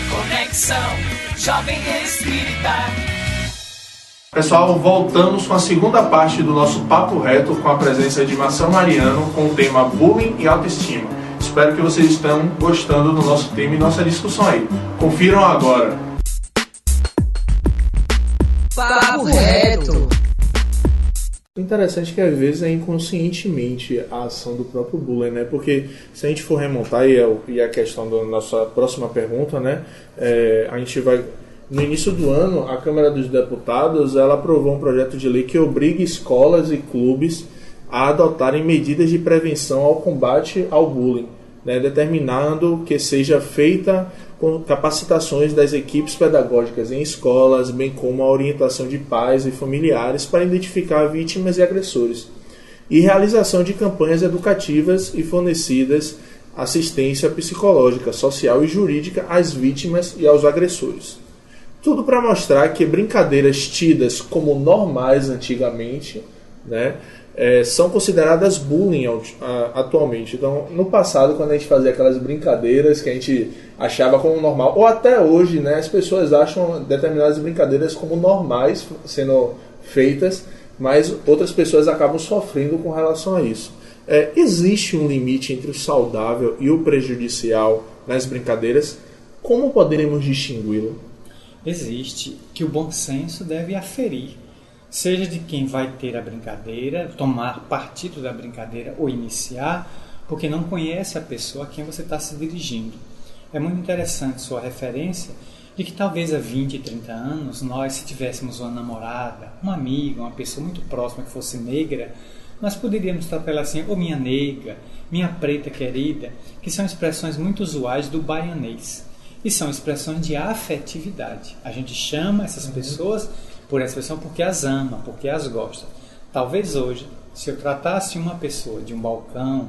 Conexão Jovem Espírita. Pessoal, voltamos com a segunda parte do nosso Papo Reto com a presença de Marcel Mariano com o tema bullying e autoestima. Espero que vocês estejam gostando do nosso tema e nossa discussão aí. Confiram agora. Papo Reto. O interessante é que às vezes é inconscientemente a ação do próprio bullying, né? Porque se a gente for remontar, e a questão da nossa próxima pergunta, né? A gente vai... No início do ano, a Câmara dos Deputados ela aprovou um projeto de lei que obriga escolas e clubes a adotarem medidas de prevenção ao combate ao bullying, né? Determinando que seja feita com capacitações das equipes pedagógicas em escolas, bem como a orientação de pais e familiares para identificar vítimas e agressores, e realização de campanhas educativas e fornecidas assistência psicológica, social e jurídica às vítimas e aos agressores. Tudo para mostrar que brincadeiras tidas como normais antigamente, né, são consideradas bullying atualmente. Então, no passado, quando a gente fazia aquelas brincadeiras que a gente achava como normal, ou até hoje, né, as pessoas acham determinadas brincadeiras como normais sendo feitas, mas outras pessoas acabam sofrendo com relação a isso. Existe um limite entre o saudável e o prejudicial nas brincadeiras? Como poderemos distingui-lo? Existe, que o bom senso deve aferir, seja de quem vai ter a brincadeira, tomar partido da brincadeira ou iniciar, porque não conhece a pessoa a quem você está se dirigindo. É muito interessante sua referência de que talvez há 20, 30 anos, nós, se tivéssemos uma namorada, uma amiga, uma pessoa muito próxima que fosse negra, nós poderíamos tratar ela assim, ou minha nega, minha preta querida, que são expressões muito usuais do baianês. E são expressões de afetividade. A gente chama essas pessoas por essa expressão porque as ama, porque as gosta. Talvez hoje, se eu tratasse uma pessoa de um balcão,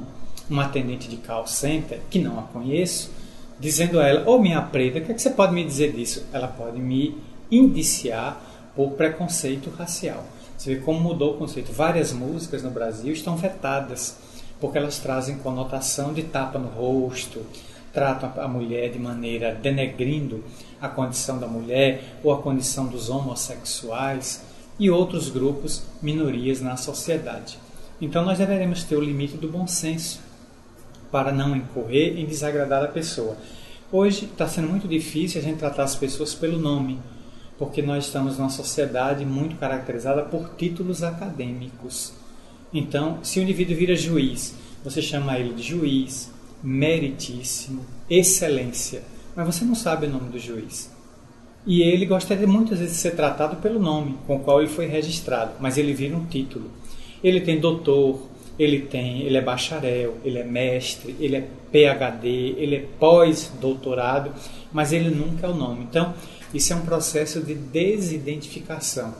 uma atendente de call center, que não a conheço, dizendo a ela, ô minha preta, o que é que você pode me dizer disso? Ela pode me indiciar por preconceito racial. Você vê como mudou o conceito. Várias músicas no Brasil estão vetadas, porque elas trazem conotação de tapa no rosto, tratam a mulher de maneira denegrindo a condição da mulher ou a condição dos homossexuais e outros grupos, minorias na sociedade. Então nós deveremos ter o limite do bom senso para não incorrer em desagradar a pessoa. Hoje está sendo muito difícil a gente tratar as pessoas pelo nome, porque nós estamos numa sociedade muito caracterizada por títulos acadêmicos. Então, se o indivíduo vira juiz, você chama ele de juiz, meritíssimo, excelência, mas você não sabe o nome do juiz. E ele gostaria muitas vezes de ser tratado pelo nome com o qual ele foi registrado, mas ele vira um título. Ele tem doutor, ele é bacharel, ele é mestre, ele é PhD, ele é pós-doutorado, mas ele nunca é o nome. Então, isso é um processo de desidentificação,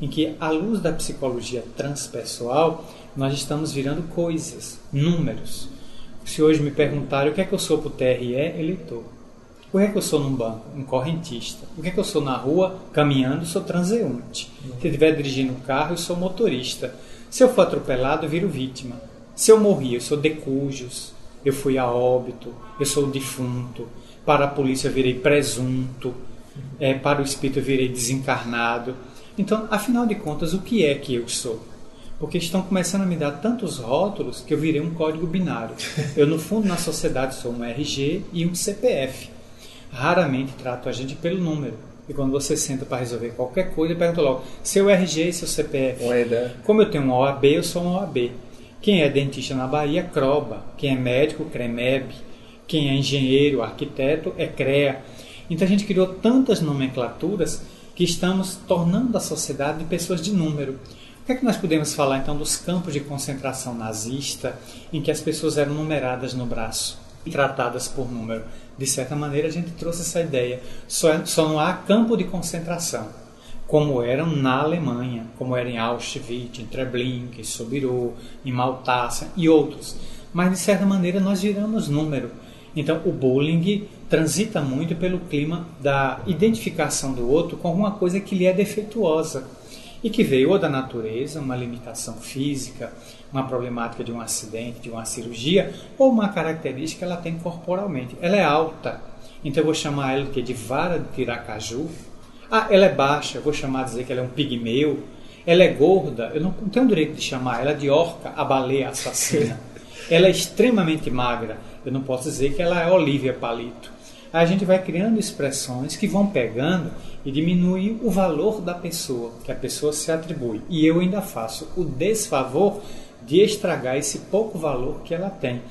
em que, à luz da psicologia transpessoal, nós estamos virando coisas, números. Se hoje me perguntarem o que é que eu sou para o TRE, eleitor. O que é que eu sou num banco? Um correntista. O que é que eu sou na rua? Caminhando, sou transeunte. Se eu estiver dirigindo um carro, eu sou motorista. Se eu for atropelado, eu viro vítima. Se eu morri, eu sou de cujos. Eu fui a óbito. Eu sou defunto. Para a polícia, eu virei presunto. Para o espírito, eu virei desencarnado. Então, afinal de contas, o que é que eu sou? Porque estão começando a me dar tantos rótulos que eu virei um código binário. Eu, no fundo, na sociedade, sou um RG e um CPF. Raramente trato a gente pelo número. E quando você senta para resolver qualquer coisa, pergunta logo, seu RG e seu CPF. Como eu tenho um OAB, eu sou um OAB. Quem é dentista na Bahia, CROBA. Quem é médico, CREMEB. Quem é engenheiro, arquiteto, é CREA. Então a gente criou tantas nomenclaturas que estamos tornando a sociedade de pessoas de número. O que é que nós podemos falar então dos campos de concentração nazista, em que as pessoas eram numeradas no braço e tratadas por número? De certa maneira a gente trouxe essa ideia. Só não há campo de concentração, como eram na Alemanha, como era em Auschwitz, em Treblinka, em Sobibor, em Mauthausen e outros. Mas de certa maneira nós viramos número. Então o bullying transita muito pelo clima da identificação do outro com alguma coisa que lhe é defeituosa. E que veio ou da natureza, uma limitação física, uma problemática de um acidente, de uma cirurgia, ou uma característica que ela tem corporalmente. Ela é alta, então eu vou chamar ela de vara de Piracaju. Ela é baixa, eu vou dizer que ela é um pigmeu. Ela é gorda, eu não tenho o direito de chamar ela de orca, a baleia assassina. Ela é extremamente magra, eu não posso dizer que ela é Olívia Palito. A gente vai criando expressões que vão pegando e diminuem o valor da pessoa, que a pessoa se atribui. E eu ainda faço o desfavor de estragar esse pouco valor que ela tem.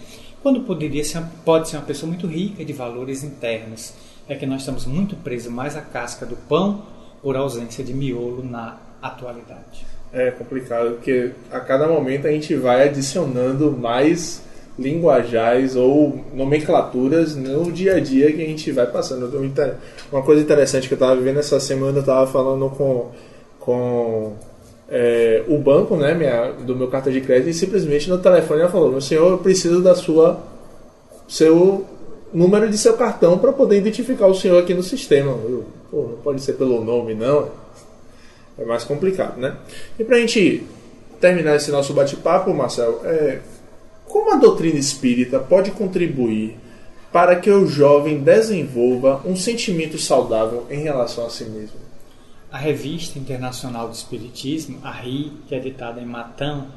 Quando pode ser uma pessoa muito rica de valores internos. É que nós estamos muito presos mais à casca do pão por ausência de miolo na atualidade. É complicado, porque a cada momento a gente vai adicionando mais linguajais ou nomenclaturas no dia a dia que a gente vai passando. Uma coisa interessante que eu estava vivendo essa semana, eu estava falando com o banco, né, do meu cartão de crédito, e simplesmente no telefone ela falou: meu senhor, eu preciso da seu número de seu cartão para poder identificar o senhor aqui no sistema. Não pode ser pelo nome, não. É mais complicado, né? E para a gente terminar esse nosso bate-papo, Marcelo, como a doutrina espírita pode contribuir para que o jovem desenvolva um sentimento saudável em relação a si mesmo? A Revista Internacional do Espiritismo, a RI, que é editada em Matão,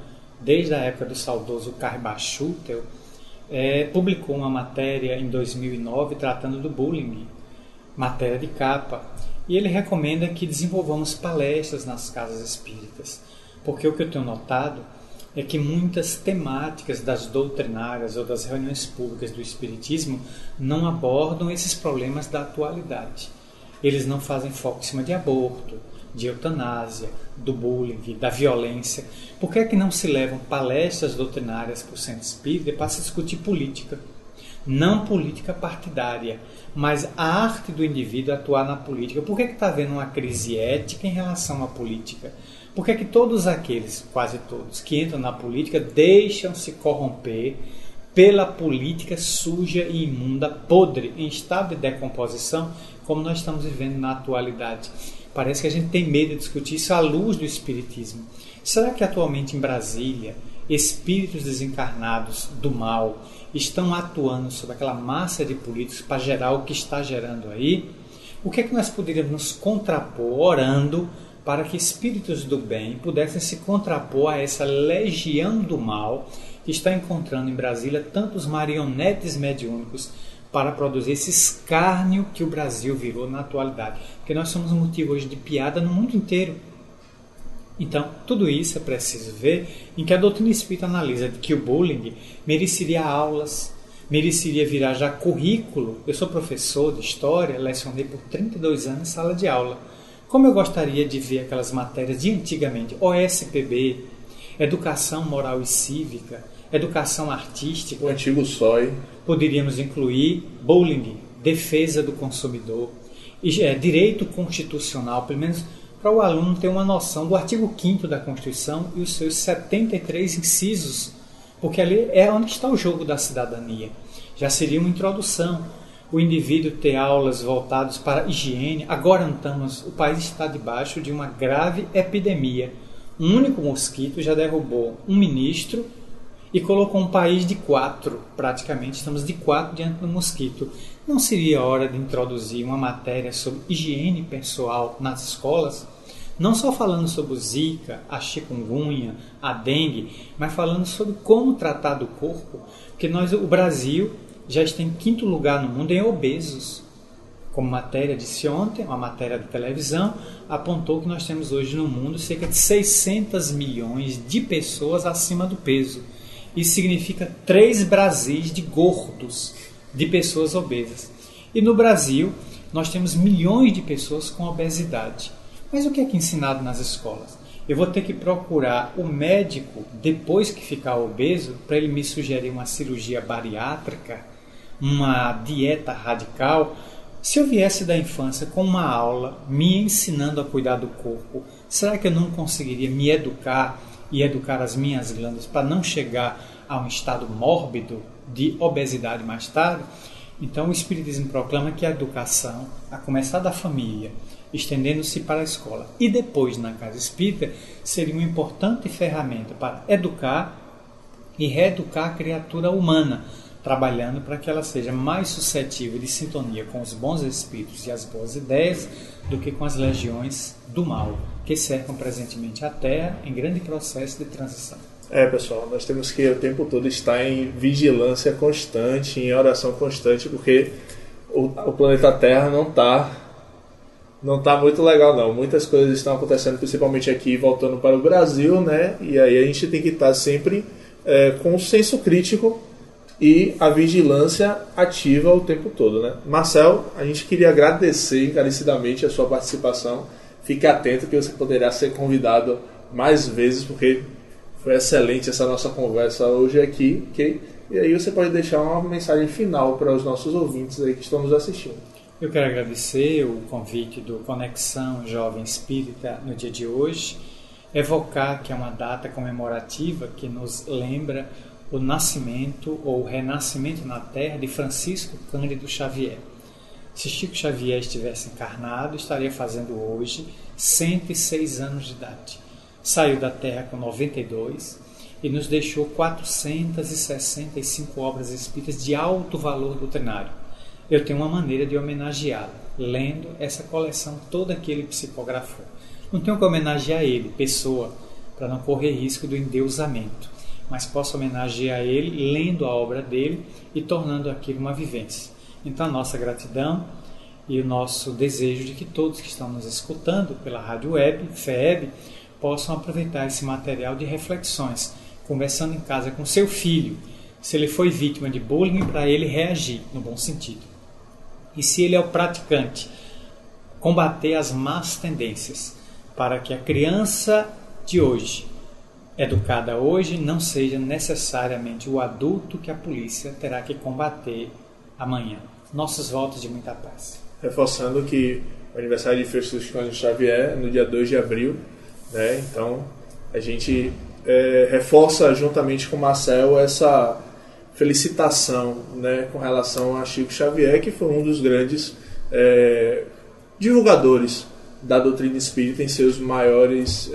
desde a época do saudoso Carbachutel, publicou uma matéria em 2009 tratando do bullying, matéria de capa, e ele recomenda que desenvolvamos palestras nas casas espíritas, porque o que eu tenho notado é que muitas temáticas das doutrinárias ou das reuniões públicas do espiritismo não abordam esses problemas da atualidade. Eles não fazem foco em cima de aborto, de eutanásia, do bullying, da violência. Por que é que não se levam palestras doutrinárias para o centro espírita para se discutir política? Não política partidária, mas a arte do indivíduo atuar na política. Por que está havendo uma crise ética em relação à política? Por que todos aqueles, quase todos, que entram na política deixam se corromper pela política suja e imunda, podre, em estado de decomposição, como nós estamos vivendo na atualidade? Parece que a gente tem medo de discutir isso à luz do espiritismo. Será que atualmente em Brasília, espíritos desencarnados do mal estão atuando sobre aquela massa de políticos para gerar o que está gerando aí? O que é que nós poderíamos nos contrapor orando para que espíritos do bem pudessem se contrapor a essa legião do mal que está encontrando em Brasília tantos marionetes mediúnicos para produzir esse escárnio que o Brasil virou na atualidade? Porque nós somos um motivo hoje de piada no mundo inteiro. Então, tudo isso é preciso ver em que a doutrina espírita analisa de que o bullying mereceria aulas, mereceria virar já currículo. Eu sou professor de História, lecionei por 32 anos em sala de aula. Como eu gostaria de ver aquelas matérias de antigamente, OSPB, Educação Moral e Cívica, Educação Artística. O antigo SOI. Poderíamos incluir bullying, defesa do consumidor, direito constitucional, pelo menos para o aluno ter uma noção do artigo 5º da Constituição e os seus 73 incisos, porque ali é onde está o jogo da cidadania. Já seria uma introdução. O indivíduo ter aulas voltadas para a higiene. Agora o país está debaixo de uma grave epidemia. Um único mosquito já derrubou um ministro e colocou um país de 4. Praticamente estamos de 4 diante do mosquito. Não seria hora de introduzir uma matéria sobre higiene pessoal nas escolas? Não só falando sobre o Zika, a chikungunya, a dengue, mas falando sobre como tratar do corpo, porque o Brasil já está em 5º lugar no mundo em obesos. Como matéria disse ontem, uma matéria de televisão, apontou que nós temos hoje no mundo cerca de 600 milhões de pessoas acima do peso. Isso significa 3 Brasis de gordos, de pessoas obesas. E no Brasil, nós temos milhões de pessoas com obesidade. Mas o que é ensinado nas escolas? Eu vou ter que procurar o médico, depois que ficar obeso, para ele me sugerir uma cirurgia bariátrica, uma dieta radical. Se eu viesse da infância com uma aula me ensinando a cuidar do corpo, será que eu não conseguiria me educar e educar as minhas glândulas para não chegar a um estado mórbido de obesidade mais tarde? Então o Espiritismo proclama que a educação, a começar da família, estendendo-se para a escola e depois na casa espírita, seria uma importante ferramenta para educar e reeducar a criatura humana, trabalhando para que ela seja mais suscetível de sintonia com os bons espíritos e as boas ideias do que com as legiões do mal, que cercam presentemente a Terra em grande processo de transição. Pessoal, nós temos que o tempo todo estar em vigilância constante, em oração constante, porque o planeta Terra não tá muito legal não. Muitas coisas estão acontecendo, principalmente aqui, voltando para o Brasil, né? E aí a gente tem que estar sempre com o senso crítico e a vigilância ativa o tempo todo, né? Marcel, a gente queria agradecer encarecidamente a sua participação. Fique atento que você poderá ser convidado mais vezes, porque foi excelente essa nossa conversa hoje aqui, ok? E aí você pode deixar uma mensagem final para os nossos ouvintes aí que estão nos assistindo. Eu quero agradecer o convite do Conexão Jovem Espírita no dia de hoje, evocar que é uma data comemorativa que nos lembra o nascimento ou renascimento na Terra de Francisco Cândido Xavier. Se Chico Xavier estivesse encarnado, estaria fazendo hoje 106 anos de idade. Saiu da Terra com 92 e nos deixou 465 obras espíritas de alto valor doutrinário. Eu tenho uma maneira de homenageá-lo, lendo essa coleção toda que ele psicografou. Não tenho que homenagear ele, pessoa, para não correr risco do endeusamento, mas posso homenagear ele lendo a obra dele e tornando aquilo uma vivência. Então, a nossa gratidão e o nosso desejo de que todos que estão nos escutando pela Rádio Web, FEB, possam aproveitar esse material de reflexões, conversando em casa com seu filho, se ele foi vítima de bullying, para ele reagir no bom sentido. E se ele é o praticante, combater as más tendências, para que a criança de hoje, educada hoje, não seja necessariamente o adulto que a polícia terá que combater amanhã. Nossos votos de muita paz. Reforçando que o aniversário de Francisco Cândido Xavier é no dia 2 de abril, né? Então a gente reforça juntamente com o Marcel essa felicitação, né, com relação a Chico Xavier, que foi um dos grandes divulgadores da doutrina espírita em seus maiores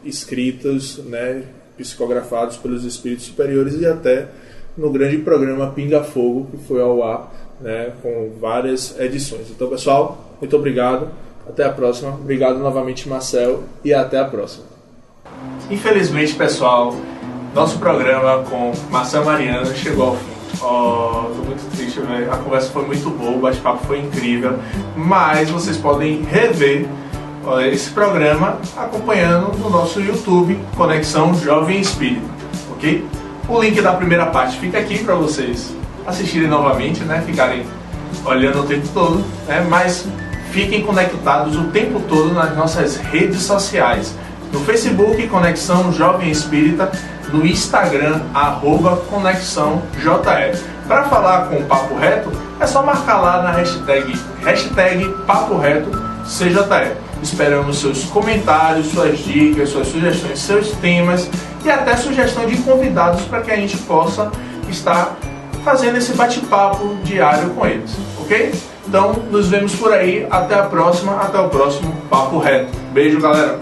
escritos, né, psicografados pelos espíritos superiores, e até no grande programa Pinga Fogo, que foi ao ar, né, com várias edições. Então, pessoal, muito obrigado. Até a próxima. Obrigado novamente, Marcel, e até a próxima. Infelizmente, pessoal, nosso programa com Marcel Mariano chegou ao fim. Tô muito triste, a conversa foi muito boa, o bate-papo foi incrível, mas vocês podem rever esse programa acompanhando no nosso YouTube, Conexão Jovem Espírita, ok? O link da primeira parte fica aqui para vocês assistirem novamente, né? Ficarem olhando o tempo todo, né? Mas fiquem conectados o tempo todo nas nossas redes sociais. No Facebook, Conexão Jovem Espírita, no Instagram, @ConexãoJR. Para falar com o Papo Reto, é só marcar lá na hashtag Papo Reto CJR. Esperamos seus comentários, suas dicas, suas sugestões, seus temas e até sugestão de convidados para que a gente possa estar fazendo esse bate-papo diário com eles, ok? Então, nos vemos por aí. Até a próxima, até o próximo Papo Reto. Beijo, galera!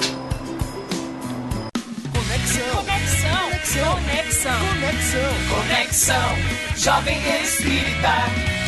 Conexão Jovem Espírita.